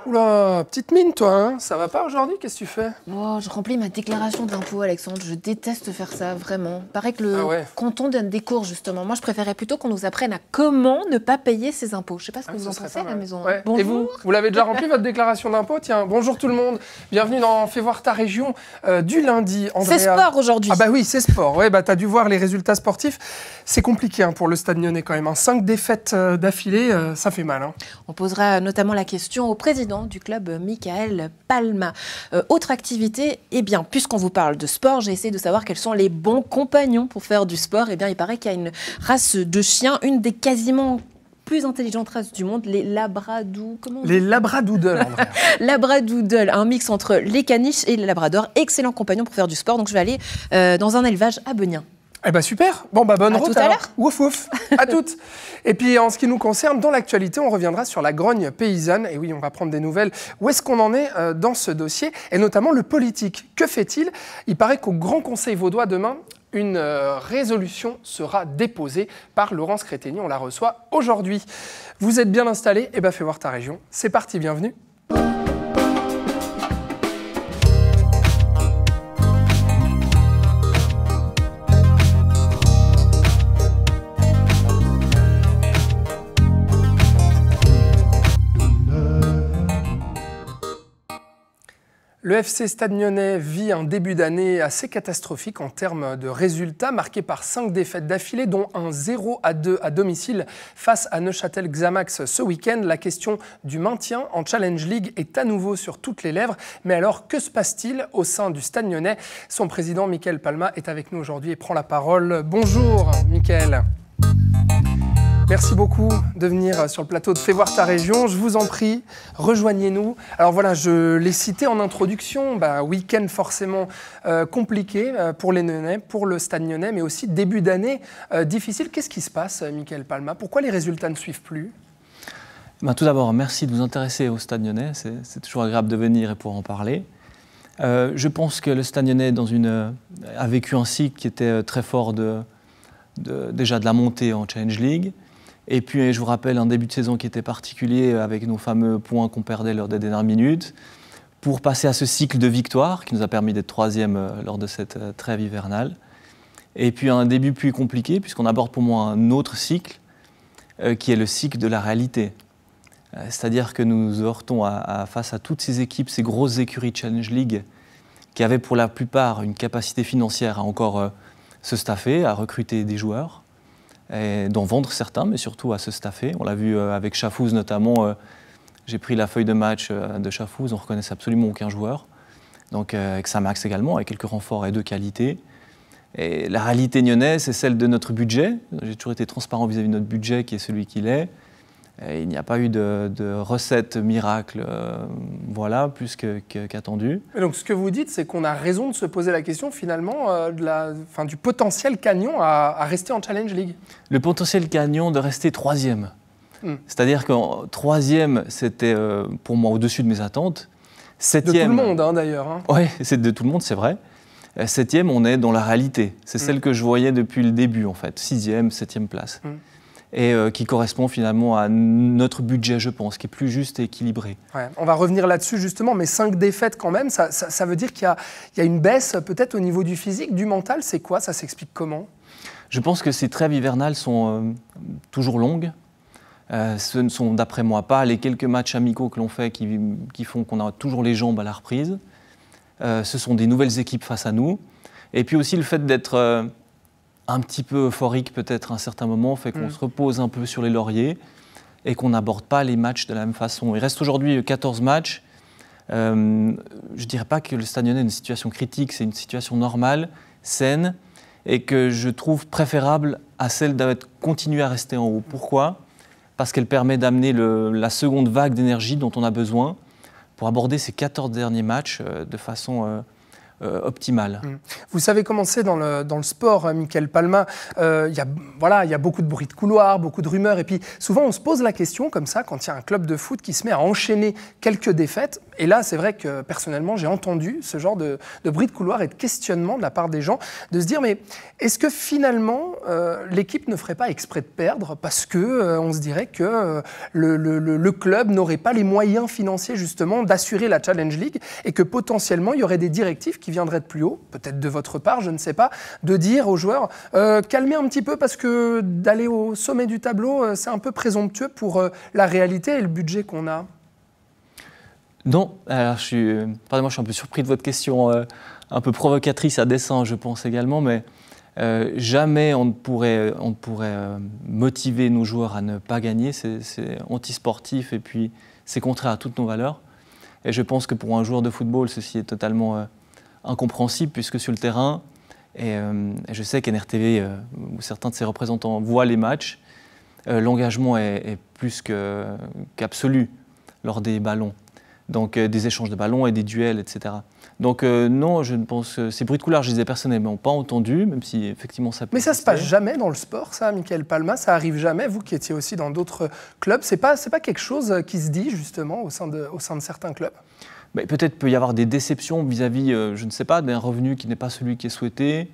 Oula, petite mine toi, hein. Ça va pas aujourd'hui? Qu'est-ce que tu fais? Oh, je remplis ma déclaration d'impôt, Alexandre. Je déteste faire ça, vraiment. Paraît que le canton donne des cours, justement. Moi, je préférais plutôt qu'on nous apprenne à comment ne pas payer ses impôts. Je sais pas ce que vous en pensez à la maison. Ouais. Bonjour. Et vous l'avez déjà rempli votre déclaration d'impôt? Tiens, bonjour tout le monde. Bienvenue dans Fais voir ta région du lundi. Andrea. C'est sport aujourd'hui. Ah bah oui, c'est sport. Ouais, bah t'as dû voir les résultats sportifs. C'est compliqué hein, pour le Stade Lyonnais quand même. 5 défaites d'affilée, ça fait mal. Hein. On posera notamment la question au président du club, Michael Palma. Autre activité, eh bien, puisqu'on vous parle de sport, j'ai essayé de savoir quels sont les bons compagnons pour faire du sport. Eh bien, il paraît qu'il y a une race de chiens, une des quasiment plus intelligentes races du monde, les Les labradoodles, Andrea. Labradoodle, un mix entre les caniches et les labradors. Excellent compagnon pour faire du sport. Donc, je vais aller dans un élevage à Beugnin. Eh ben super. Bon bah bonne route. Tout à l'heure. Ouf ouf. À toutes. Et puis en ce qui nous concerne, dans l'actualité, on reviendra sur la grogne paysanne. Et oui, on va prendre des nouvelles. Où est-ce qu'on en est dans ce dossier? Et notamment le politique. Que fait-il? Il paraît qu'au Grand Conseil vaudois demain, une résolution sera déposée par Laurence Crétegny. On la reçoit aujourd'hui. Vous êtes bien installés? Eh ben fais voir ta région. C'est parti, bienvenue. Le FC Stade Lyonnais vit un début d'année assez catastrophique en termes de résultats, marqué par 5 défaites d'affilée, dont un 0-2 à domicile face à Neuchâtel Xamax ce week-end. La question du maintien en Challenge League est à nouveau sur toutes les lèvres. Mais alors, que se passe-t-il au sein du Stade Lyonnais? Son président, Michael Palma, est avec nous aujourd'hui et prend la parole. Bonjour, Michael. Merci beaucoup de venir sur le plateau de Fais voir ta région. Je vous en prie, rejoignez-nous. Alors voilà, je l'ai cité en introduction, week-end forcément compliqué pour les Lyonnais, pour le Stade Lyonnais, mais aussi début d'année difficile. Qu'est-ce qui se passe, Michael Palma? Pourquoi les résultats ne suivent plus? Tout d'abord, merci de vous intéresser au Stade Lyonnais. C'est toujours agréable de venir et pouvoir en parler. Je pense que le Stade Lyonnais a vécu un cycle qui était très fort déjà de la montée en Challenge League. Et puis, je vous rappelle, un début de saison qui était particulier avec nos fameux points qu'on perdait lors des dernières minutes, pour passer à ce cycle de victoire qui nous a permis d'être 3e lors de cette trêve hivernale. Et puis, un début plus compliqué, puisqu'on aborde pour moi un autre cycle, qui est le cycle de la réalité. C'est-à-dire que nous nous heurtons face à toutes ces équipes, ces grosses écuries Challenge League, qui avaient pour la plupart une capacité financière à encore se staffer, à recruter des joueurs, et d'en vendre certains, mais surtout à se staffer. On l'a vu avec Chafouz notamment. J'ai pris la feuille de match de Chafouz, on ne reconnaissait absolument aucun joueur. Donc avec Xamax également, avec quelques renforts et de qualité. Et la réalité lyonnaise, c'est celle de notre budget. J'ai toujours été transparent vis-à-vis de notre budget, qui est celui qu'il est. Et il n'y a pas eu de recette miracle, plus qu'attendu. Donc ce que vous dites, c'est qu'on a raison de se poser la question finalement du potentiel gagnant à rester en Challenge League. Le potentiel gagnant de rester 3e. C'est-à-dire qu'en 3e, c'était pour moi au-dessus de mes attentes. 7e, de tout le monde d'ailleurs. Hein. Oui, c'est de tout le monde, c'est vrai. 7e, on est dans la réalité. C'est celle que je voyais depuis le début en fait. 6e, 7e place. Et qui correspond finalement à notre budget, je pense, qui est plus juste et équilibré. Ouais, on va revenir là-dessus justement, mais 5 défaites quand même, ça veut dire qu'il y a une baisse peut-être au niveau du physique, du mental, c'est quoi? Ça s'explique comment? Je pense que ces trêves hivernales sont toujours longues. Ce ne sont d'après moi pas les quelques matchs amicaux que l'on fait qui font qu'on a toujours les jambes à la reprise. Ce sont des nouvelles équipes face à nous. Et puis aussi le fait d'être un petit peu euphorique peut-être à un certain moment, fait qu'on se repose un peu sur les lauriers et qu'on n'aborde pas les matchs de la même façon. Il reste aujourd'hui 14 matchs. Je ne dirais pas que le Stade Lyonnais est une situation critique, c'est une situation normale, saine, et que je trouve préférable à celle de continuer à rester en haut. Pourquoi? Parce qu'elle permet d'amener la seconde vague d'énergie dont on a besoin pour aborder ces 14 derniers matchs de façon optimale. Vous savez comment c'est dans le sport, Michael Palma. Il y a beaucoup de bruit de couloir, beaucoup de rumeurs. Et puis souvent, on se pose la question comme ça, quand il y a un club de foot qui se met à enchaîner quelques défaites. Et là, c'est vrai que personnellement, j'ai entendu ce genre de bruit de couloir et de questionnement de la part des gens, de se dire, mais est-ce que finalement, l'équipe ne ferait pas exprès de perdre parce qu'on se dirait que le club n'aurait pas les moyens financiers justement d'assurer la Challenge League et que potentiellement, il y aurait des directives qui viendraient de plus haut, peut-être de votre part, je ne sais pas, de dire aux joueurs calmez un petit peu parce que d'aller au sommet du tableau, c'est un peu présomptueux pour la réalité et le budget qu'on a. Non, alors je suis un peu surpris de votre question, un peu provocatrice à dessein, je pense également, mais jamais on ne pourrait motiver nos joueurs à ne pas gagner, c'est antisportif et puis c'est contraire à toutes nos valeurs. Et je pense que pour un joueur de football, ceci est totalement incompréhensible puisque sur le terrain, et je sais qu'NRTV ou certains de ses représentants voient les matchs, l'engagement est plus qu'absolu lors des ballons. Donc des échanges de ballons et des duels, etc. Donc non, je ne pense que ces bruits de couloir, je les ai personnellement pas entendus, même si effectivement ça peut. Mais ça se passe jamais dans le sport, ça, Michael Palma, ça arrive jamais. Vous qui étiez aussi dans d'autres clubs, c'est pas quelque chose qui se dit justement au sein de certains clubs. Mais peut-être peut y avoir des déceptions vis-à-vis, je ne sais pas, d'un revenu qui n'est pas celui qui est souhaité,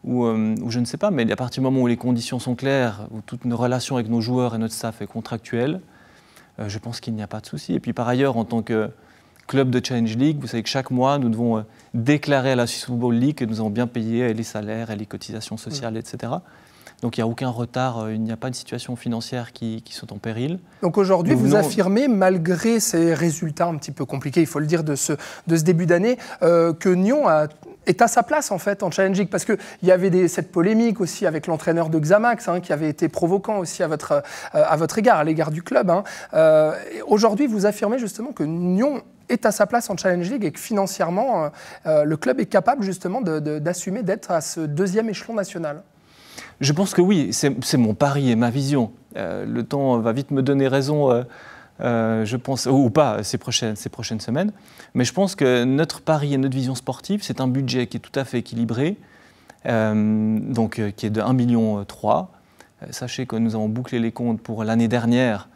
ou je ne sais pas. Mais à partir du moment où les conditions sont claires, où toute nos relations avec nos joueurs et notre staff est contractuelle, je pense qu'il n'y a pas de souci. Et puis par ailleurs, en tant que club de Challenge League, vous savez que chaque mois, nous devons déclarer à la Swiss Football League que nous avons bien payé les salaires et les cotisations sociales, etc. Donc il n'y a aucun retard, il n'y a pas de situation financière qui sont en péril. Donc aujourd'hui, vous affirmez, malgré ces résultats un petit peu compliqués, il faut le dire, de ce début d'année, que Nyon est à sa place en fait en Challenge League, parce qu'il y avait cette polémique aussi avec l'entraîneur de Xamax, qui avait été provoquant aussi à votre égard, à l'égard du club. Aujourd'hui, vous affirmez justement que Nyon est à sa place en Challenge League et que financièrement, le club est capable justement d'assumer d'être à ce deuxième échelon national. Je pense que oui, c'est mon pari et ma vision. Le temps va vite me donner raison, je pense, ou pas ces prochaines semaines. Mais je pense que notre pari et notre vision sportive, c'est un budget qui est tout à fait équilibré, donc qui est de 1,3 million. Sachez que nous avons bouclé les comptes pour l'année dernière,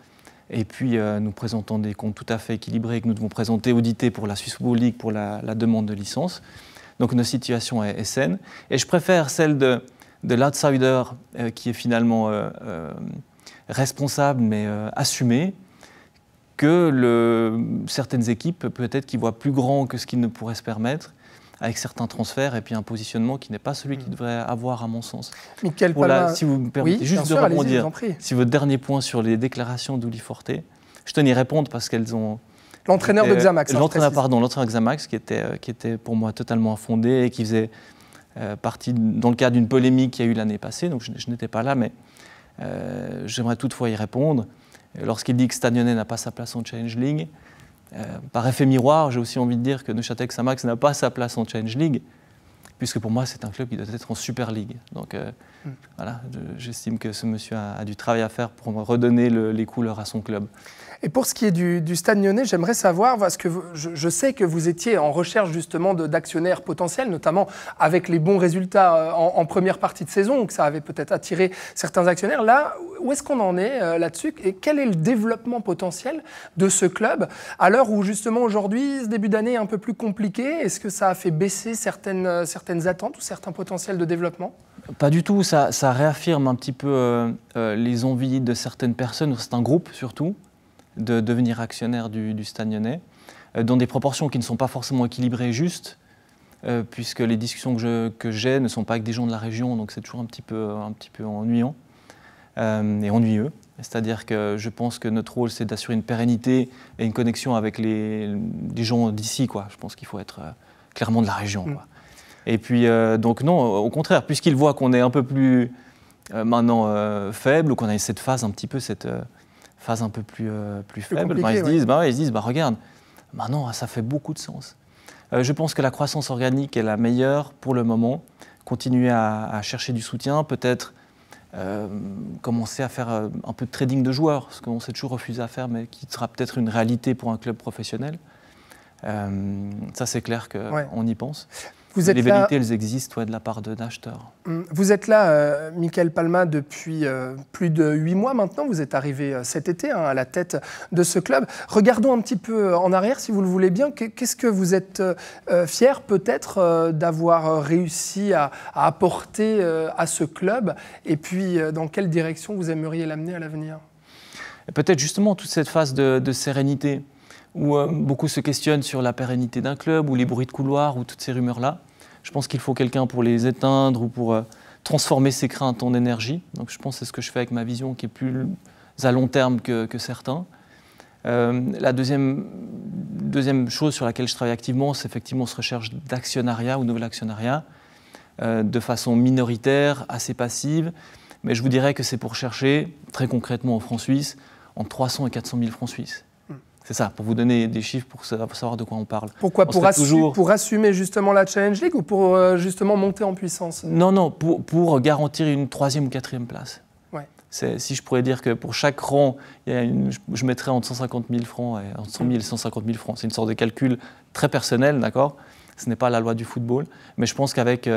et puis nous présentons des comptes tout à fait équilibrés que nous devons présenter, auditer pour la Swiss Football League pour la demande de licence. Donc notre situation est saine. Et je préfère celle de l'outsider qui est finalement responsable mais assumé, que certaines équipes peut-être qui voient plus grand que ce qu'ils ne pourraient se permettre, avec certains transferts et puis un positionnement qui n'est pas celui qu'ils devraient avoir à mon sens. Michael Palma, si vous me permettez juste de rebondir, si votre dernier point sur les déclarations d'Uli Forte, je tenais à y répondre parce qu'elles ont... L'entraîneur de Xamax. L'entraîneur de Xamax qui était pour moi totalement infondé et qui faisait partie dans le cadre d'une polémique qu'il y a eu l'année passée, donc je n'étais pas là, mais j'aimerais toutefois y répondre. Lorsqu'il dit que Stade Lyonnais n'a pas sa place en Challenge League, par effet miroir, j'ai aussi envie de dire que Neuchâtel Xamax n'a pas sa place en Challenge League, puisque pour moi c'est un club qui doit être en Super League. Donc voilà, j'estime que ce monsieur a du travail à faire pour redonner les couleurs à son club. Et pour ce qui est du Stade Lyonnais, j'aimerais savoir, parce que je sais que vous étiez en recherche justement d'actionnaires potentiels, notamment avec les bons résultats en première partie de saison, que ça avait peut-être attiré certains actionnaires. Là, où est-ce qu'on en est là-dessus et quel est le développement potentiel de ce club à l'heure où justement aujourd'hui, ce début d'année est un peu plus compliqué? Est-ce que ça a fait baisser certaines attentes ou certains potentiels de développement? Pas du tout, ça réaffirme un petit peu les envies de certaines personnes, c'est un groupe surtout, de devenir actionnaire du Stade Lyonnais, dans des proportions qui ne sont pas forcément équilibrées et justes, puisque les discussions que j'ai ne sont pas avec des gens de la région, donc c'est toujours un petit peu ennuyant et ennuyeux. C'est-à-dire que je pense que notre rôle, c'est d'assurer une pérennité et une connexion avec les gens d'ici, quoi. Je pense qu'il faut être clairement de la région, quoi. Et puis, donc non, au contraire, puisqu'ils voient qu'on est un peu plus maintenant faible, ou qu'on a cette phase un petit peu, cette phase un peu plus faible, ils se disent, regarde, maintenant ça fait beaucoup de sens. Je pense que la croissance organique est la meilleure pour le moment. Continuer à chercher du soutien, peut-être commencer à faire un peu de trading de joueurs, ce qu'on s'est toujours refusé à faire, mais qui sera peut-être une réalité pour un club professionnel. Ça, c'est clair qu'on y pense. Les velléités, elles existent de la part d'acheteurs. Vous êtes là, Michael Palma, depuis plus de 8 mois maintenant. Vous êtes arrivé cet été à la tête de ce club. Regardons un petit peu en arrière, si vous le voulez bien. Qu'est-ce que vous êtes fier peut-être d'avoir réussi à apporter à ce club? Et puis, dans quelle direction vous aimeriez l'amener à l'avenir? Peut-être justement toute cette phase de sérénité, où beaucoup se questionnent sur la pérennité d'un club, ou les bruits de couloir, ou toutes ces rumeurs-là. Je pense qu'il faut quelqu'un pour les éteindre ou pour transformer ces craintes en énergie. Donc je pense que c'est ce que je fais avec ma vision qui est plus à long terme que certains. La deuxième chose sur laquelle je travaille activement, c'est effectivement cette recherche d'actionnariat ou nouvel actionnariat, de façon minoritaire, assez passive. Mais je vous dirais que c'est pour chercher, très concrètement en francs suisses, entre 300 et 400 000 francs suisses. C'est ça, pour vous donner des chiffres, pour savoir de quoi on parle. Pourquoi? Pour assumer justement la Challenge League ou pour justement monter en puissance? Non, pour garantir une 3e ou 4e place. Ouais. Si je pourrais dire que pour chaque rang, je mettrais entre 150 000 francs et entre 100 000 et 150 000 francs. C'est une sorte de calcul très personnel, d'accord? Ce n'est pas la loi du football. Mais je pense qu'avec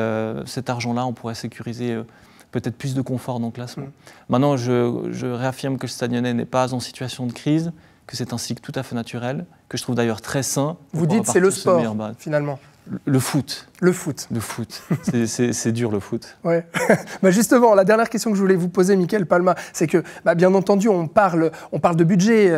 cet argent-là, on pourrait sécuriser peut-être plus de confort dans le classement. Maintenant, je réaffirme que le Stade Lyonnais n'est pas en situation de crise, que c'est un cycle tout à fait naturel, que je trouve d'ailleurs très sain. Vous dites c'est le sport, finalement. Le foot. Le foot. Le foot. C'est dur, le foot. Ouais. Justement, la dernière question que je voulais vous poser, Michael Palma, c'est que, bien entendu, on parle de budget,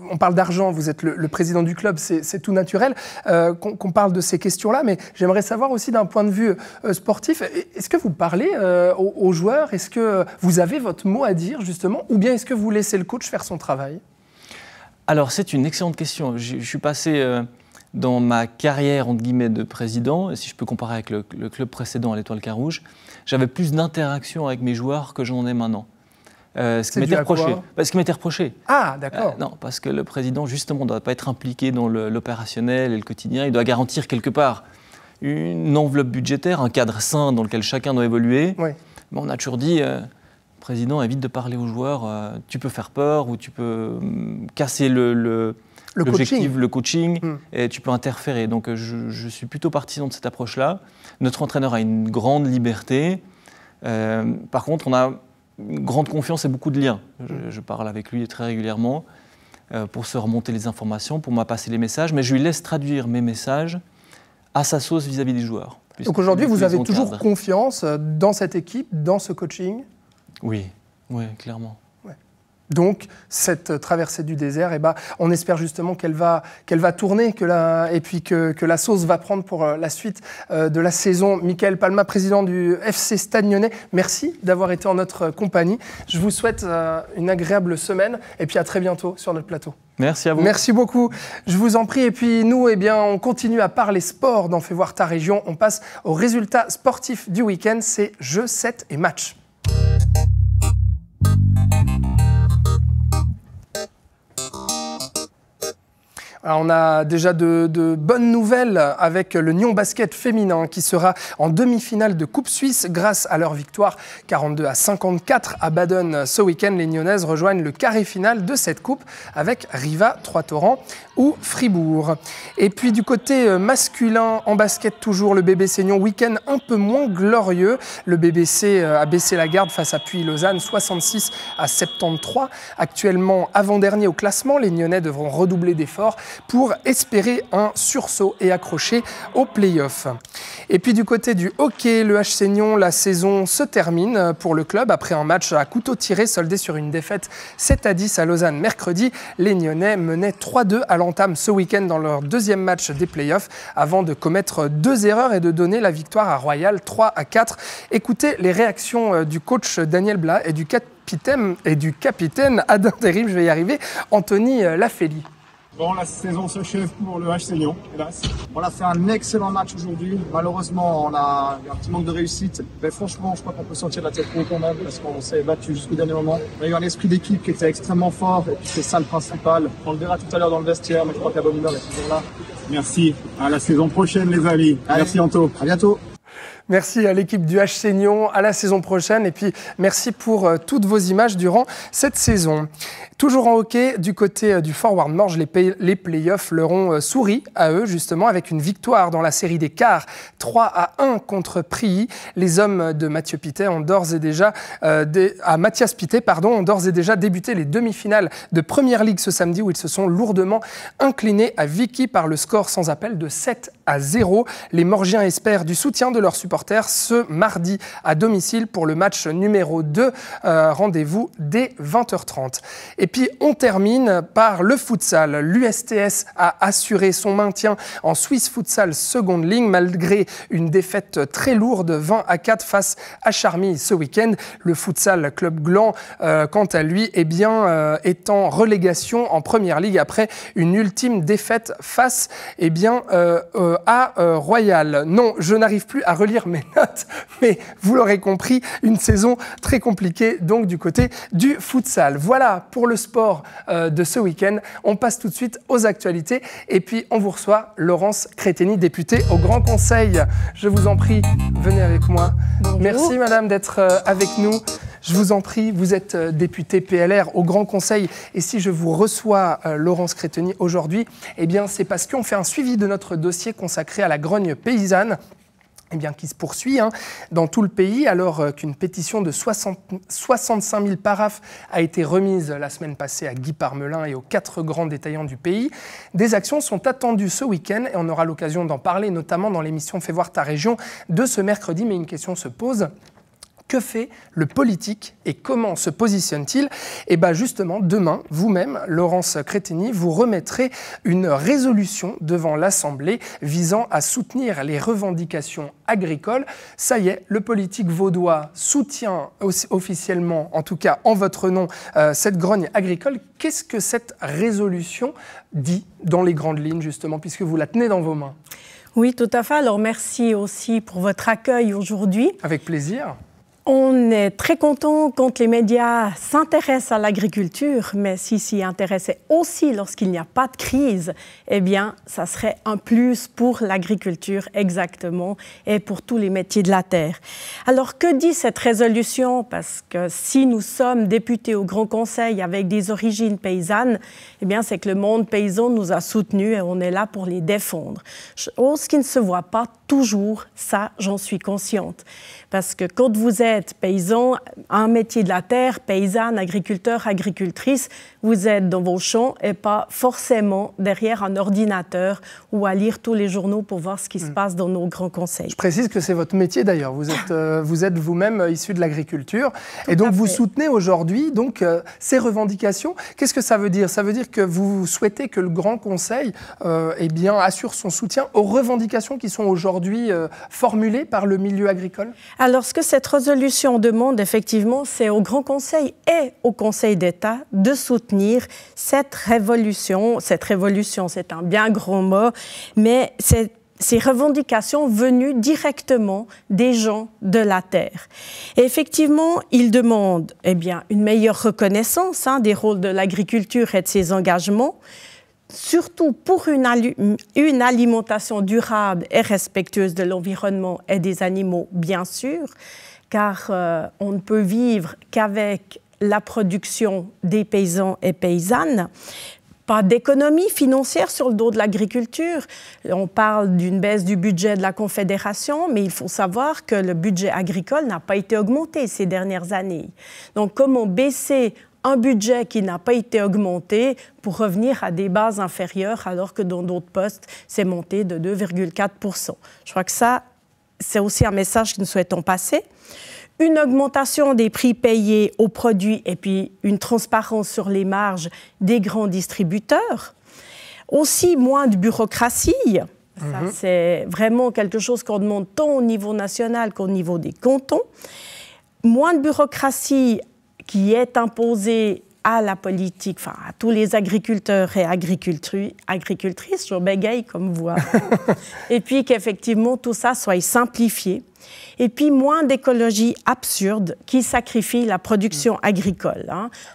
on parle d'argent, vous êtes le président du club, c'est tout naturel qu'on parle de ces questions-là, mais j'aimerais savoir aussi d'un point de vue sportif, est-ce que vous parlez aux joueurs? Est-ce que vous avez votre mot à dire, justement, ou bien est-ce que vous laissez le coach faire son travail? Alors, c'est une excellente question. Je suis passé dans ma carrière, entre guillemets, de président, et si je peux comparer avec le club précédent à l'Étoile Carouge, j'avais plus d'interaction avec mes joueurs que j'en ai maintenant. Ce qui m'était reproché. Ce qui m'était reproché. Ah, d'accord. Non, parce que le président, justement, ne doit pas être impliqué dans l'opérationnel et le quotidien. Il doit garantir quelque part une enveloppe budgétaire, un cadre sain dans lequel chacun doit évoluer. Oui. Mais on a toujours dit... Président, évite de parler aux joueurs, tu peux faire peur ou tu peux casser l'objectif, le coaching, et tu peux interférer. Donc je suis plutôt partisan de cette approche-là. Notre entraîneur a une grande liberté. Par contre, on a une grande confiance et beaucoup de liens. Je parle avec lui très régulièrement pour se remonter les informations, pour m'a passer les messages, mais je lui laisse traduire mes messages à sa sauce vis-à-vis des joueurs. Donc aujourd'hui, vous avez toujours confiance dans cette équipe, dans ce coaching ? Oui, clairement. Ouais. Donc, cette traversée du désert, on espère justement qu'elle va tourner et puis que la sauce va prendre pour la suite de la saison. Michael Palma, président du FC Stade Lyonnais, merci d'avoir été en notre compagnie. Je vous souhaite une agréable semaine et puis à très bientôt sur notre plateau. Merci à vous. Merci beaucoup. Je vous en prie. Et puis nous, on continue à parler sport dans Fais voir ta région. On passe aux résultats sportifs du week-end. C'est jeux, 7 et match. Alors on a déjà de bonnes nouvelles avec le Nyon Basket féminin qui sera en demi-finale de Coupe Suisse grâce à leur victoire 42-54 à Baden ce week-end. Les Nyonnaises rejoignent le carré final de cette coupe avec Riva, Trois-Torrents ou Fribourg. Et puis du côté masculin en basket toujours, le BBC Nyon, week-end un peu moins glorieux. Le BBC a baissé la garde face à Puy-Lausanne 66-73. Actuellement avant-dernier au classement, les Nyonnais devront redoubler d'efforts pour espérer un sursaut et accrocher aux play-offs. Et puis du côté du hockey, le HC Nyon, la saison se termine pour le club après un match à couteau tiré soldé sur une défaite 7-10 à Lausanne mercredi. Les Nyonnais menaient 3-2 à l'entame ce week-end dans leur deuxième match des play-offs avant de commettre 2 erreurs et de donner la victoire à Royal 3-4. Écoutez les réactions du coach Daniel Blas et du capitaine ad intérim, je vais y arriver, Anthony Lafélie. Bon, la saison s'achève pour le HC Lyon, hélas. On a fait un excellent match aujourd'hui. Malheureusement, on a eu un petit manque de réussite. Mais franchement, je crois qu'on peut sortir la tête haut quand même parce qu'on s'est battu jusqu'au dernier moment. On a eu un esprit d'équipe qui était extrêmement fort et puis c'est ça le principal. On le verra tout à l'heure dans le vestiaire, mais je crois que la bonne humeur est toujours là. Merci. À la saison prochaine, les amis. Allez. Merci, Anto. À bientôt. Merci à l'équipe du HC Nyon, à la saison prochaine et puis merci pour toutes vos images durant cette saison. Toujours en hockey, du côté du Forward Morges, les playoffs leur ont souri à eux justement avec une victoire dans la série des quarts 3-1 contre Prilly. Les hommes de Mathias Pittet ont d'ores et déjà débuté les demi-finales de Première Ligue ce samedi où ils se sont lourdement inclinés à Vicky par le score sans appel de 7-0. Les Morgiens espèrent du soutien de leurs supporters ce mardi à domicile pour le match numéro 2. Rendez-vous dès 20h30. Et puis on termine par le futsal. L'USTS a assuré son maintien en Swiss Futsal seconde ligne malgré une défaite très lourde 20-4 face à Charmilles ce week-end. Le futsal Club Gland, quant à lui, est en relégation en Première Ligue après une ultime défaite face à Royal. Non, je n'arrive plus à relire mes notes, mais vous l'aurez compris, une saison très compliquée donc du côté du futsal. Voilà pour le sport de ce week-end. On passe tout de suite aux actualités et puis on vous reçoit Laurence Créteny, députée au Grand Conseil. Je vous en prie, venez avec moi. Bonjour. Merci madame d'être avec nous. Je vous en prie, vous êtes députée PLR au Grand Conseil et si je vous reçois, Laurence Créteny, aujourd'hui, c'est parce qu'on fait un suivi de notre dossier consacré à la grogne paysanne. Qui se poursuit dans tout le pays, alors qu'une pétition de 65 000 paraphes a été remise la semaine passée à Guy Parmelin et aux 4 grands détaillants du pays. Des actions sont attendues ce week-end et on aura l'occasion d'en parler, notamment dans l'émission Fais voir ta région de ce mercredi. Mais une question se pose. Que fait le politique et comment se positionne-t-il ? Justement, demain, vous-même, Laurence Créteny, vous remettrez une résolution devant l'Assemblée visant à soutenir les revendications agricoles. Ça y est, le politique vaudois soutient officiellement, en tout cas en votre nom, cette grogne agricole. Qu'est-ce que cette résolution dit dans les grandes lignes, justement, puisque vous la tenez dans vos mains ? Oui, tout à fait. Alors, merci aussi pour votre accueil aujourd'hui. Avec plaisir. On est très content quand les médias s'intéressent à l'agriculture, mais s'ils s'y intéressaient aussi lorsqu'il n'y a pas de crise, ça serait un plus pour l'agriculture exactement et pour tous les métiers de la terre. Alors, que dit cette résolution ? Parce que si nous sommes députés au Grand Conseil avec des origines paysannes, c'est que le monde paysan nous a soutenus et on est là pour les défendre. Ce qui ne se voit pas toujours, ça, j'en suis consciente. Parce que quand vous êtes paysan, un métier de la terre, paysanne, agriculteur, agricultrice, vous êtes dans vos champs et pas forcément derrière un ordinateur ou à lire tous les journaux pour voir ce qui se passe dans nos grands conseils. Je précise que c'est votre métier d'ailleurs. Vous êtes vous-même issu de l'agriculture et donc vous soutenez aujourd'hui ces revendications. Qu'est-ce que ça veut dire ? Ça veut dire que vous souhaitez que le Grand Conseil assure son soutien aux revendications qui sont aujourd'hui formulées par le milieu agricole ? Alors, ce que cette résolution demande, effectivement, c'est au Grand Conseil et au Conseil d'État de soutenir cette révolution. Cette révolution, c'est un bien grand mot, mais ces revendications venues directement des gens de la terre. Et effectivement, ils demandent une meilleure reconnaissance des rôles de l'agriculture et de ses engagements, surtout pour une alimentation durable et respectueuse de l'environnement et des animaux, bien sûr, car on ne peut vivre qu'avec la production des paysans et paysannes. Pas d'économie financière sur le dos de l'agriculture. On parle d'une baisse du budget de la Confédération, mais il faut savoir que le budget agricole n'a pas été augmenté ces dernières années. Donc, comment baisser un budget qui n'a pas été augmenté pour revenir à des bases inférieures, alors que dans d'autres postes, c'est monté de 2,4%. Je crois que ça, c'est aussi un message que nous souhaitons passer. Une augmentation des prix payés aux produits et puis une transparence sur les marges des grands distributeurs. Aussi, moins de bureaucratie. Ça, c'est vraiment quelque chose qu'on demande tant au niveau national qu'au niveau des cantons. Moins de bureaucratie qui est imposée à la politique, à tous les agriculteurs et agricultrices, je bégaye comme voix. Et puis qu'effectivement tout ça soit simplifié. Et puis moins d'écologie absurde qui sacrifie la production agricole.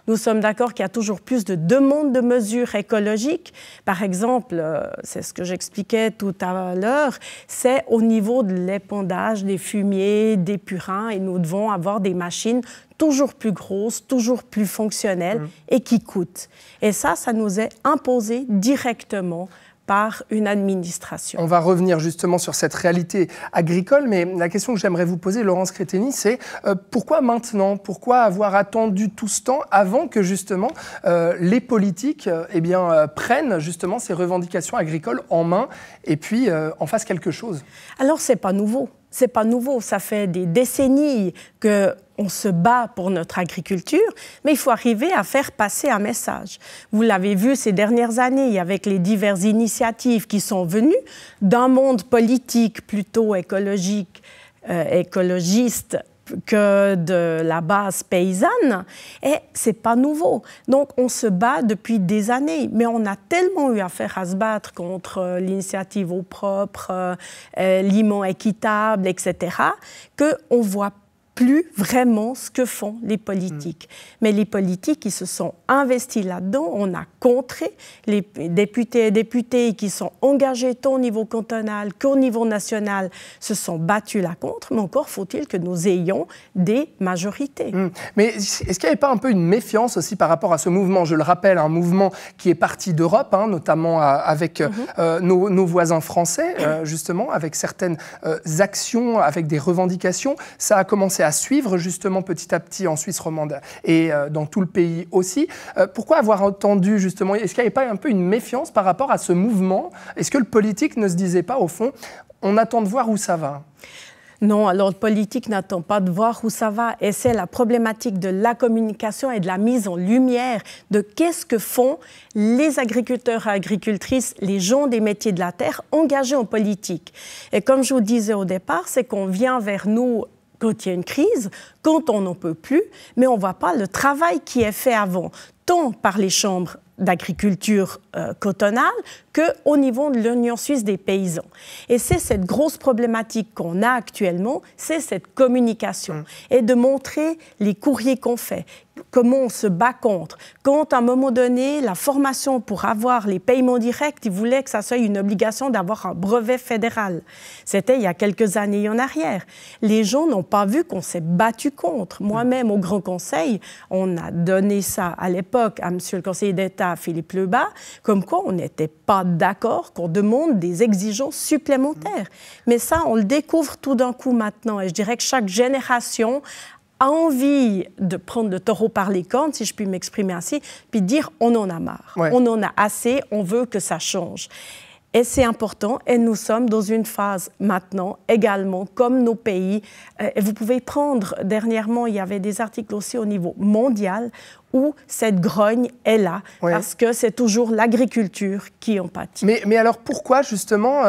Nous sommes d'accord qu'il y a toujours plus de demandes de mesures écologiques. Par exemple, c'est ce que j'expliquais tout à l'heure, c'est au niveau de l'épandage des fumiers, des purins, et nous devons avoir des machines toujours plus grosses, toujours plus fonctionnelles et qui coûtent. Et ça nous est imposé directement par une administration. On va revenir justement sur cette réalité agricole, mais la question que j'aimerais vous poser, Laurence Créteny, c'est pourquoi maintenant? Pourquoi avoir attendu tout ce temps avant que justement les politiques prennent justement ces revendications agricoles en main et puis en fassent quelque chose? Alors, c'est pas nouveau. C'est pas nouveau, ça fait des décennies qu'on se bat pour notre agriculture, mais il faut arriver à faire passer un message. Vous l'avez vu ces dernières années avec les diverses initiatives qui sont venues d'un monde politique plutôt écologiste que de la base paysanne, et c'est pas nouveau. Donc on se bat depuis des années, mais on a tellement eu affaire à se battre contre l'initiative eau propre, l'IMO équitable, etc., qu'on voit plus vraiment ce que font les politiques. Mais les politiques qui se sont investis là-dedans, on a contré les députés et députées qui sont engagés tant au niveau cantonal qu'au niveau national se sont battus là contre, mais encore faut-il que nous ayons des majorités. Mais est-ce qu'il n'y avait pas un peu une méfiance aussi par rapport à ce mouvement? Je le rappelle, un mouvement qui est parti d'Europe, notamment avec nos voisins français, justement, avec certaines actions, avec des revendications. Ça a commencé à suivre justement petit à petit en Suisse romande et dans tout le pays aussi. Pourquoi avoir entendu justement, est-ce qu'il n'y avait pas un peu une méfiance par rapport à ce mouvement? Est-ce que le politique ne se disait pas au fond, on attend de voir où ça va? Non, alors le politique n'attend pas de voir où ça va, et c'est la problématique de la communication et de la mise en lumière de qu'est-ce que font les agriculteurs et agricultrices, les gens des métiers de la terre engagés en politique. Et comme je vous disais au départ, c'est qu'on vient vers nous quand il y a une crise, quand on n'en peut plus, mais on ne voit pas le travail qui est fait avant, tant par les chambres d'agriculture cantonale qu'au niveau de l'Union suisse des paysans. Et c'est cette grosse problématique qu'on a actuellement, c'est cette communication et de montrer les courriers qu'on fait, comment on se bat contre. Quand, à un moment donné, la formation pour avoir les paiements directs, ils voulaient que ça soit une obligation d'avoir un brevet fédéral. C'était il y a quelques années en arrière. Les gens n'ont pas vu qu'on s'est battu contre. Moi-même, au Grand Conseil, on a donné ça à l'époque à Monsieur le conseiller d'État, Philippe Lebas, comme quoi on n'était pas d'accord, qu'on demande des exigences supplémentaires. Mais ça, on le découvre tout d'un coup maintenant. Et je dirais que chaque génération a envie de prendre le taureau par les cornes, si je puis m'exprimer ainsi, puis dire on en a marre, on en a assez, on veut que ça change. Et c'est important, et nous sommes dans une phase maintenant également, comme nos pays. Et vous pouvez prendre, dernièrement, il y avait des articles aussi au niveau mondial, où cette grogne est là, parce que c'est toujours l'agriculture qui en pâtit. Mais alors pourquoi justement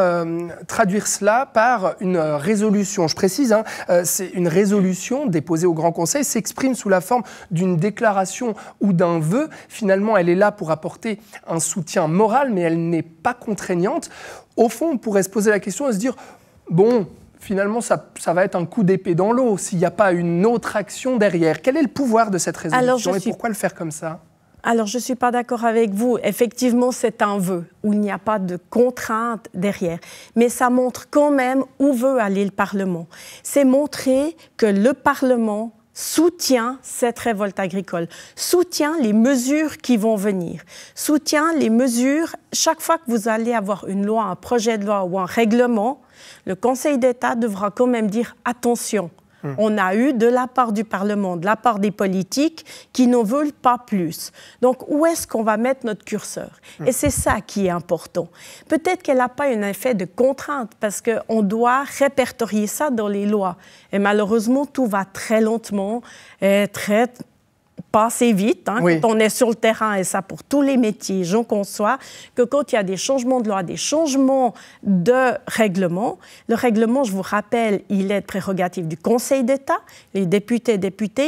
traduire cela par une résolution? Je précise, c'est une résolution déposée au Grand Conseil, s'exprime sous la forme d'une déclaration ou d'un vœu. Finalement, elle est là pour apporter un soutien moral, mais elle n'est pas contraignante. Au fond, on pourrait se poser la question et se dire, bon, finalement, ça va être un coup d'épée dans l'eau s'il n'y a pas une autre action derrière. Quel est le pouvoir de cette résolution et pourquoi le faire comme ça? Alors, je ne suis pas d'accord avec vous. Effectivement, c'est un vœu où il n'y a pas de contrainte derrière. Mais ça montre quand même où veut aller le Parlement. C'est montrer que le Parlement soutient cette révolte agricole, soutient les mesures qui vont venir, soutient les mesures. Chaque fois que vous allez avoir une loi, un projet de loi ou un règlement, le Conseil d'État devra quand même dire « attention ». On a eu de la part du Parlement, de la part des politiques qui n'en veulent pas plus. Donc, où est-ce qu'on va mettre notre curseur? Et c'est ça qui est important. Peut-être qu'elle n'a pas un effet de contrainte parce qu'on doit répertorier ça dans les lois. Et malheureusement, tout va très lentement et très pas assez vite, hein, oui. quand on est sur le terrain, et ça pour tous les métiers, j'en conçois, que quand il y a des changements de loi, des changements de règlement, le règlement, je vous rappelle, il est de prérogative du Conseil d'État. Les députés,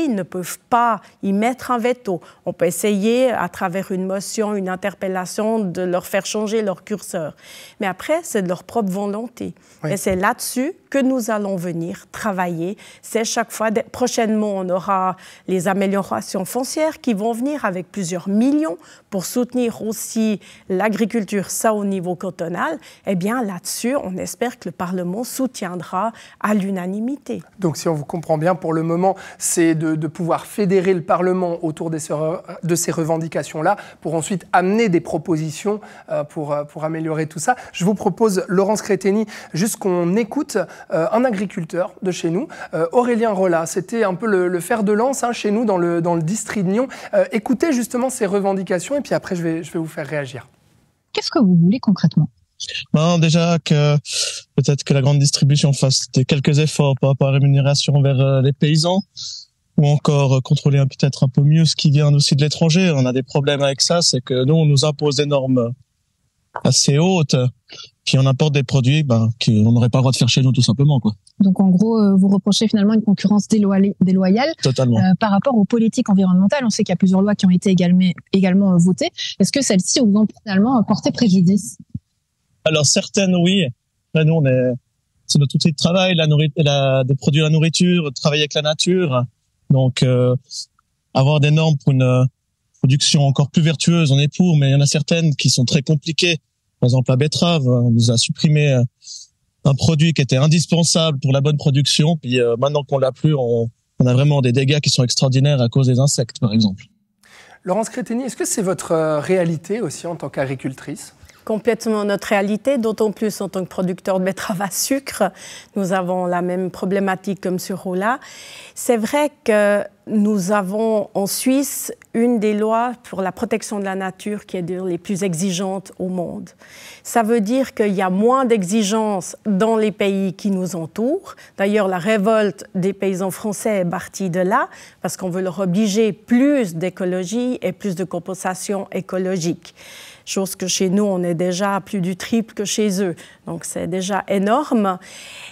ils ne peuvent pas y mettre un veto. On peut essayer, à travers une motion, une interpellation, de leur faire changer leur curseur. Mais après, c'est de leur propre volonté. Oui. Et c'est là-dessus que nous allons venir travailler. C'est chaque fois, prochainement, on aura les améliorations foncières qui vont venir avec plusieurs millions pour soutenir aussi l'agriculture, ça au niveau cantonal. Eh bien, là-dessus, on espère que le Parlement soutiendra à l'unanimité. Donc, si on vous comprend bien, pour le moment, c'est de pouvoir fédérer le Parlement autour de ces revendications-là pour ensuite amener des propositions pour améliorer tout ça. Je vous propose, Laurence Créteny, juste qu'on écoute un agriculteur de chez nous, Aurélien Rollat. C'était un peu le fer de lance hein, chez nous dans le district de Nyon. Écoutez justement ces revendications et puis après je vais vous faire réagir. Qu'est-ce que vous voulez concrètement ? Déjà que peut-être que la grande distribution fasse quelques efforts par rapport à la rémunération vers les paysans, ou encore contrôler peut-être un peu mieux ce qui vient aussi de l'étranger. On a des problèmes avec ça, c'est que nous on nous impose des normes assez hautes, puis on importe des produits qu'on n'aurait pas le droit de faire chez nous tout simplement, quoi. Donc en gros, vous reprochez finalement une concurrence déloyale. Totalement. Par rapport aux politiques environnementales. On sait qu'il y a plusieurs lois qui ont été également votées. Est-ce que celles-ci vous ont finalement porté préjudice ? Alors certaines, oui. Là, nous, c'est notre outil de travail, de produire la nourriture, de travailler avec la nature. Donc avoir des normes pour une production encore plus vertueuse, on est pour, mais il y en a certaines qui sont très compliquées. Par exemple, la betterave, on nous a supprimé un produit qui était indispensable pour la bonne production. Puis maintenant qu'on l'a plus, on a vraiment des dégâts qui sont extraordinaires à cause des insectes, par exemple. Laurence Créteny, est-ce que c'est votre réalité aussi en tant qu'agricultrice ? Complètement notre réalité, d'autant plus en tant que producteur de betterave à sucre. Nous avons la même problématique comme sur Rollat. C'est vrai que nous avons en Suisse une des lois pour la protection de la nature qui est les plus exigeantes au monde. Ça veut dire qu'il y a moins d'exigences dans les pays qui nous entourent. D'ailleurs, la révolte des paysans français est partie de là, parce qu'on veut leur obliger plus d'écologie et plus de compensation écologique. Chose que chez nous, on est déjà à plus du triple que chez eux. Donc, c'est déjà énorme.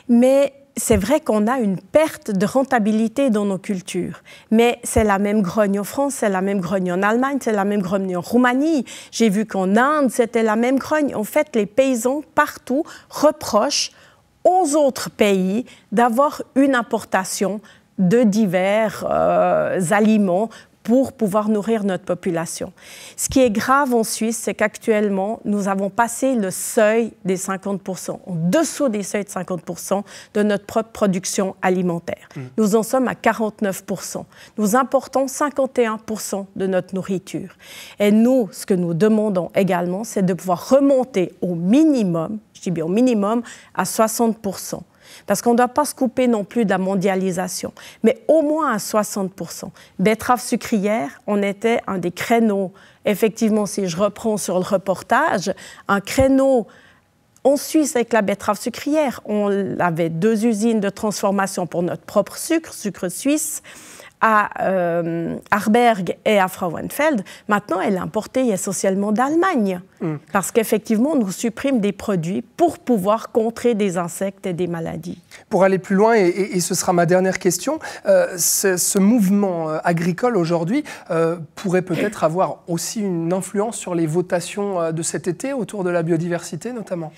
Mais c'est vrai qu'on a une perte de rentabilité dans nos cultures. Mais c'est la même grogne en France, c'est la même grogne en Allemagne, c'est la même grogne en Roumanie. J'ai vu qu'en Inde, c'était la même grogne. En fait, les paysans, partout, reprochent aux autres pays d'avoir une importation de divers aliments pour pouvoir nourrir notre population. Ce qui est grave en Suisse, c'est qu'actuellement, nous avons passé le seuil des 50%, en dessous des seuils de 50% de notre propre production alimentaire. Nous en sommes à 49%. Nous importons 51% de notre nourriture. Et nous, ce que nous demandons également, c'est de pouvoir remonter au minimum, je dis bien au minimum, à 60%. Parce qu'on ne doit pas se couper non plus de la mondialisation, mais au moins à 60%. Betterave sucrière, on était un des créneaux, effectivement, si je reprends sur le reportage, un créneau en Suisse avec la betterave sucrière. On avait 2 usines de transformation pour notre propre sucre suisse, à Arberg et à Frauenfeld. Maintenant, elle est importée essentiellement d'Allemagne. Parce qu'effectivement, on nous supprime des produits pour pouvoir contrer des insectes et des maladies. Pour aller plus loin, et ce sera ma dernière question, ce mouvement agricole aujourd'hui pourrait peut-être avoir aussi une influence sur les votations de cet été autour de la biodiversité notamment ?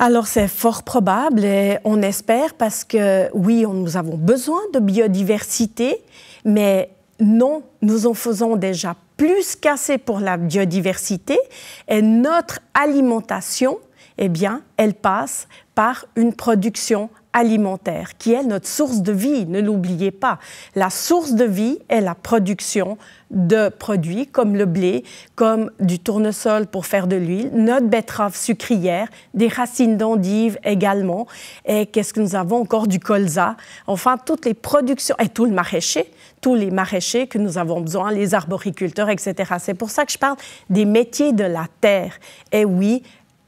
Alors, c'est fort probable et on espère parce que, oui, nous avons besoin de biodiversité, mais non, nous en faisons déjà plus qu'assez pour la biodiversité et notre alimentation, eh bien, elle passe par une production alimentaire qui est notre source de vie, ne l'oubliez pas. La source de vie est la production de produits comme le blé, comme du tournesol pour faire de l'huile, notre betterave sucrière, des racines d'endive également, et qu'est-ce que nous avons encore, du colza, enfin toutes les productions, et tout le maraîcher, tous les maraîchers que nous avons besoin, les arboriculteurs, etc. C'est pour ça que je parle des métiers de la terre. Et oui,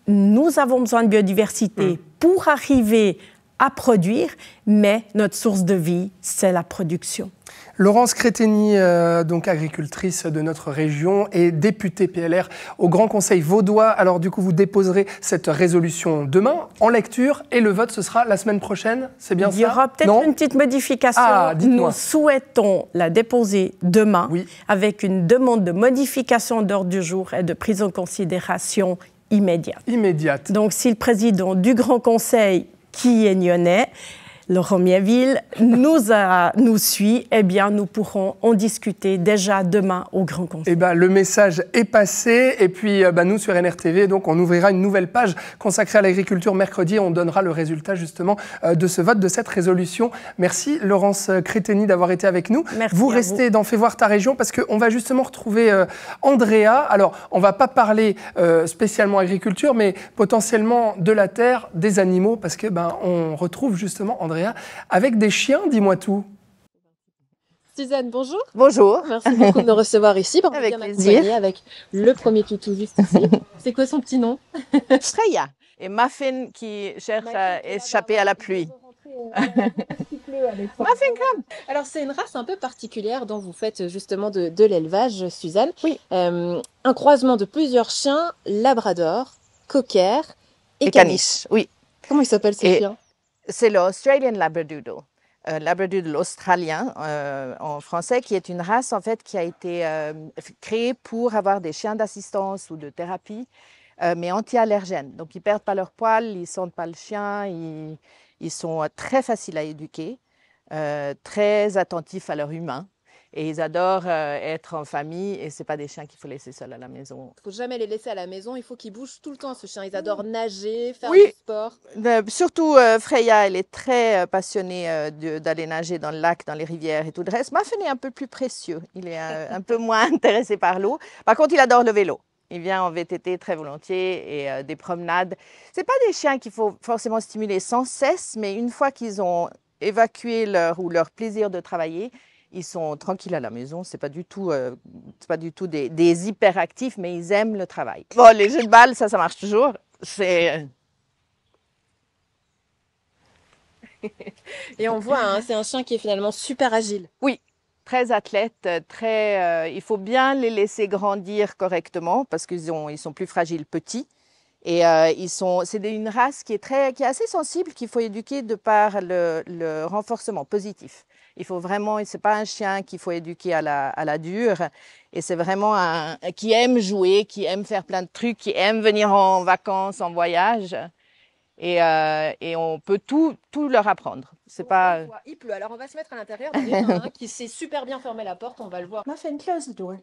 nous avons besoin de biodiversité pour arriver à produire, mais notre source de vie, c'est la production. Laurence Créteny, donc agricultrice de notre région et députée PLR au Grand Conseil vaudois. Alors du coup, vous déposerez cette résolution demain en lecture et le vote, ce sera la semaine prochaine, c'est bien ça? Il y aura peut-être une petite modification. Nous souhaitons la déposer demain avec une demande de modification d'ordre du jour et de prise en considération immédiate. Donc si le président du Grand Conseil, qui est nyonnais, Laurent Miéville, nous suit, eh bien, nous pourrons en discuter déjà demain au Grand Conseil. Eh ben, le message est passé. Et puis, nous, sur NRTV, donc, on ouvrira une nouvelle page consacrée à l'agriculture mercredi. On donnera le résultat, justement, de ce vote, de cette résolution. Merci, Laurence Créteny, d'avoir été avec nous. Merci vous restez dans Fais voir ta région parce qu'on va justement retrouver Andrea. Alors, on ne va pas parler spécialement agriculture, mais potentiellement de la terre, des animaux, parce que on retrouve justement Andrea avec des chiens, dis-moi tout. Suzanne, bonjour. Bonjour. Merci beaucoup de me recevoir ici. Avec plaisir. Avec le premier toutou juste ici. C'est quoi son petit nom? Freya. Et Muffin qui cherche à échapper à la pluie. Muffin, come. Alors, c'est une race un peu particulière dont vous faites justement de l'élevage, Suzanne. Oui. Un croisement de plusieurs chiens, labrador, cocker et caniche. Oui. Comment ils s'appellent ces chiens? C'est l'Australian Labradoodle. Labradoodle australien en français, qui est une race en fait qui a été créée pour avoir des chiens d'assistance ou de thérapie, mais anti-allergènes. Donc ils perdent pas leur poil, ils sentent pas le chien, ils sont très faciles à éduquer, très attentifs à leur humain. Et ils adorent être en famille et c'est pas des chiens qu'il faut laisser seuls à la maison. Il faut jamais les laisser à la maison, il faut qu'ils bougent tout le temps ce chien. Ils adorent nager, faire du sport. Surtout Freya, elle est très passionnée d'aller nager dans le lac, dans les rivières et tout le reste. Muffin est un peu plus précieux, il est un peu moins intéressé par l'eau. Par contre, il adore le vélo. Il vient en VTT très volontiers et des promenades. C'est pas des chiens qu'il faut forcément stimuler sans cesse, mais une fois qu'ils ont évacué leur plaisir de travailler, ils sont tranquilles à la maison, c'est pas du tout des hyperactifs, mais ils aiment le travail. Bon, les jeux de balle, ça marche toujours. Et on voit, c'est un chien qui est finalement super agile. Oui, très athlète, il faut bien les laisser grandir correctement parce qu'ils sont plus fragiles petits. Et c'est une race qui est assez sensible, qu'il faut éduquer de par le renforcement positif. Il faut vraiment, c'est pas un chien qu'il faut éduquer à la dure, et c'est vraiment qui aime jouer, qui aime faire plein de trucs, qui aime venir en vacances, en voyage, et on peut tout leur apprendre. C'est pas. Il pleut, alors on va se mettre à l'intérieur. Il y en a un qui sait super bien fermer la porte, on va le voir. Muffin, close the door.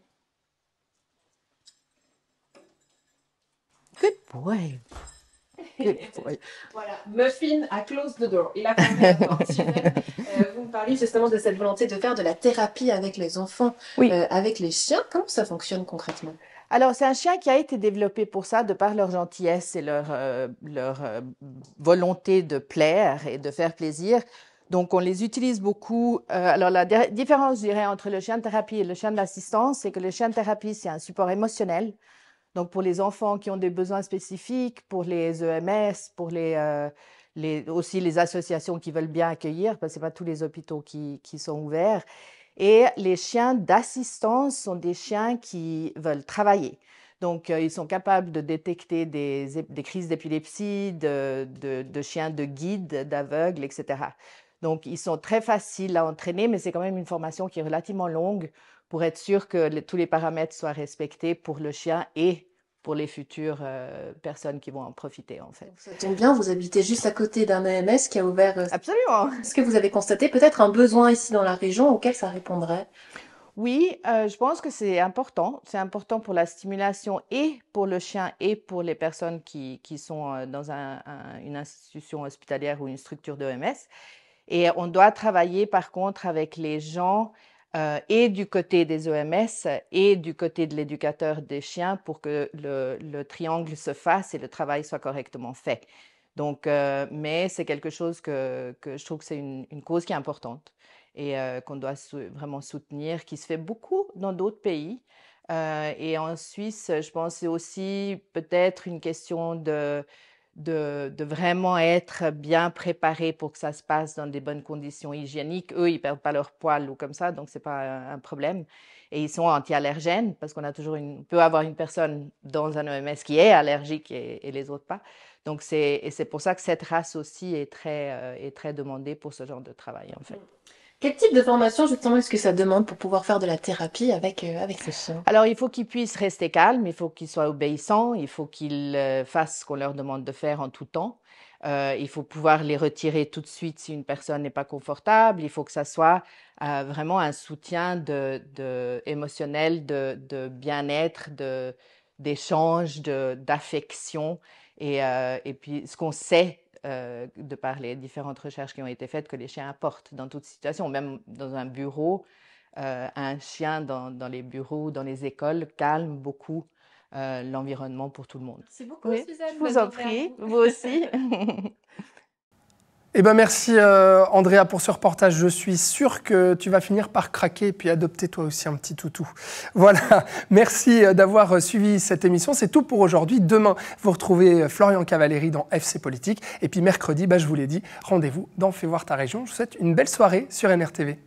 Good boy. Good boy. Voilà, Muffin a close the door. Il a fermé la porte. Vous me parliez justement de cette volonté de faire de la thérapie avec les enfants, avec les chiens. Comment ça fonctionne concrètement? Alors, c'est un chien qui a été développé pour ça, de par leur gentillesse et leur volonté de plaire et de faire plaisir. Donc, on les utilise beaucoup. Alors, la différence, je dirais, entre le chien de thérapie et le chien d'assistance, c'est que le chien de thérapie, c'est un support émotionnel. Donc, pour les enfants qui ont des besoins spécifiques, pour les EMS, pour aussi les associations qui veulent bien accueillir, parce que ce n'est pas tous les hôpitaux qui sont ouverts. Et les chiens d'assistance sont des chiens qui veulent travailler. Donc, ils sont capables de détecter des crises d'épilepsie, de chiens de guide, d'aveugles, etc. Donc, ils sont très faciles à entraîner, mais c'est quand même une formation qui est relativement longue pour être sûr que tous les paramètres soient respectés pour le chien et pour les futures personnes qui vont en profiter, en fait. Ça tombe bien, vous habitez juste à côté d'un EMS qui a ouvert... Absolument. Est-ce que vous avez constaté peut-être un besoin ici dans la région auquel ça répondrait? Oui, je pense que c'est important. C'est important pour la stimulation et pour le chien et pour les personnes qui sont dans une institution hospitalière ou une structure d'EMS. Et on doit travailler, par contre, avec les gens et du côté des OMS et du côté de l'éducateur des chiens pour que le triangle se fasse et le travail soit correctement fait. Donc, mais c'est quelque chose que je trouve que c'est une cause qui est importante et qu'on doit vraiment soutenir, qui se fait beaucoup dans d'autres pays. Et en Suisse, je pense que c'est aussi peut-être une question de vraiment être bien préparés pour que ça se passe dans des bonnes conditions hygiéniques. Eux, ils perdent pas leur poil ou comme ça, donc c'est pas un problème. Et ils sont anti-allergènes parce qu'on a toujours peut avoir une personne dans un EMS qui est allergique et les autres pas. Donc c'est pour ça que cette race aussi est très demandée pour ce genre de travail en fait. Quel type de formation, justement, est-ce que ça demande pour pouvoir faire de la thérapie avec ces chiens? Alors, il faut qu'ils puissent rester calmes, il faut qu'ils soient obéissants, il faut qu'ils fassent ce qu'on leur demande de faire en tout temps. Il faut pouvoir les retirer tout de suite si une personne n'est pas confortable. Il faut que ça soit vraiment un soutien émotionnel, de bien-être, d'échange, d'affection. Et puis, ce qu'on sait de par les différentes recherches qui ont été faites, que les chiens apportent dans toute situation, même dans un bureau, un chien dans les bureaux, dans les écoles, calme beaucoup l'environnement pour tout le monde. Merci beaucoup, oui, Suzanne. Je vous en prie, vous aussi. Eh ben merci Andrea pour ce reportage. Je suis sûre que tu vas finir par craquer et puis adopter toi aussi un petit toutou. Voilà, merci d'avoir suivi cette émission. C'est tout pour aujourd'hui. Demain, vous retrouvez Florian Cavalleri dans FC Politique. Et puis mercredi, je vous l'ai dit, rendez-vous dans Fais voir ta région. Je vous souhaite une belle soirée sur NRTV.